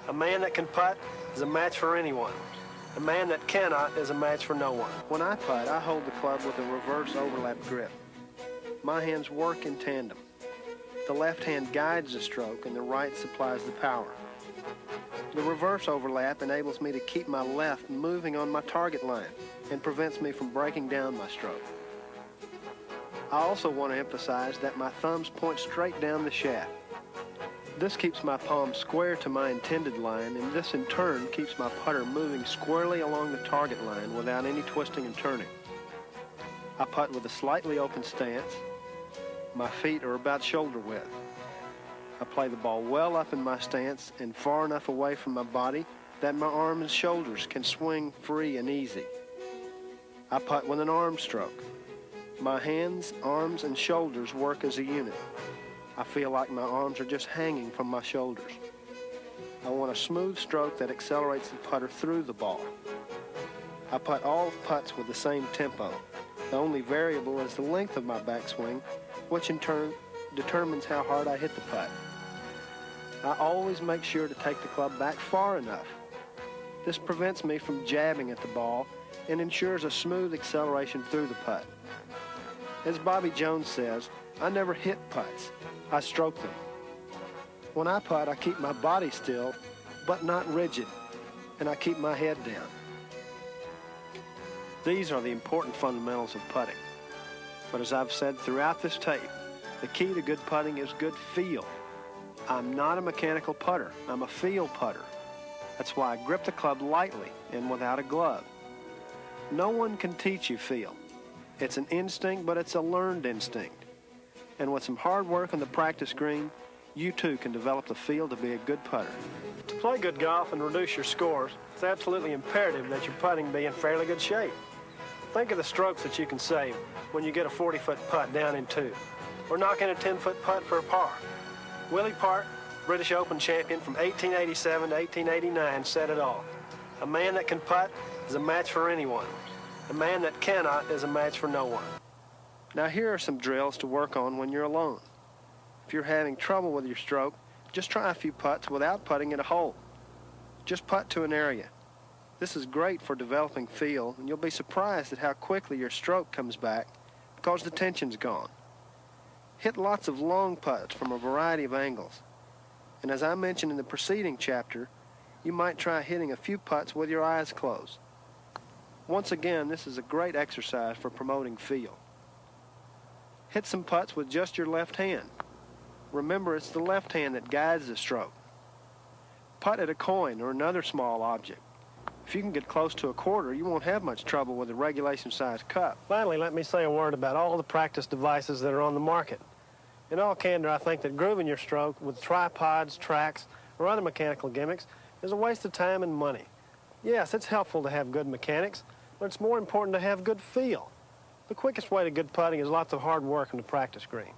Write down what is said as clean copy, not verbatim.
A man that can putt is a match for anyone. A man that cannot is a match for no one. When I putt, I hold the club with a reverse overlap grip. My hands work in tandem. The left hand guides the stroke and the right supplies the power. The reverse overlap enables me to keep my left moving on my target line and prevents me from breaking down my stroke. I also want to emphasize that my thumbs point straight down the shaft. This keeps my palm square to my intended line, and this in turn keeps my putter moving squarely along the target line without any twisting and turning. I putt with a slightly open stance. My feet are about shoulder width. I play the ball well up in my stance and far enough away from my body that my arms and shoulders can swing free and easy. I putt with an arm stroke. My hands, arms, and shoulders work as a unit. I feel like my arms are just hanging from my shoulders. I want a smooth stroke that accelerates the putter through the ball. I putt all putts with the same tempo. The only variable is the length of my backswing, which in turn determines how hard I hit the putt. I always make sure to take the club back far enough. This prevents me from jabbing at the ball and ensures a smooth acceleration through the putt. As Bobby Jones says, I never hit putts, I stroke them. When I putt, I keep my body still, but not rigid, and I keep my head down. These are the important fundamentals of putting. But as I've said throughout this tape, the key to good putting is good feel. I'm not a mechanical putter, I'm a feel putter. That's why I grip the club lightly and without a glove. No one can teach you feel. It's an instinct, but it's a learned instinct. And with some hard work on the practice green, you too can develop the feel to be a good putter. To play good golf and reduce your scores, it's absolutely imperative that your putting be in fairly good shape. Think of the strokes that you can save when you get a 40-foot putt down in two, or knock in a 10-foot putt for a par. Willie Park, British Open champion from 1887 to 1889, said it all. A man that can putt is a match for anyone. A man that cannot is a match for no one. Now here are some drills to work on when you're alone. If you're having trouble with your stroke, just try a few putts without putting at a hole. Just putt to an area. This is great for developing feel, and you'll be surprised at how quickly your stroke comes back because the tension's gone. Hit lots of long putts from a variety of angles. And as I mentioned in the preceding chapter, you might try hitting a few putts with your eyes closed. Once again, this is a great exercise for promoting feel. Hit some putts with just your left hand. Remember, it's the left hand that guides the stroke. Putt at a coin or another small object. If you can get close to a quarter, you won't have much trouble with a regulation-sized cup. Finally, let me say a word about all the practice devices that are on the market. In all candor, I think that grooving your stroke with tripods, tracks, or other mechanical gimmicks is a waste of time and money. Yes, it's helpful to have good mechanics, but it's more important to have good feel. The quickest way to good putting is lots of hard work on the practice green.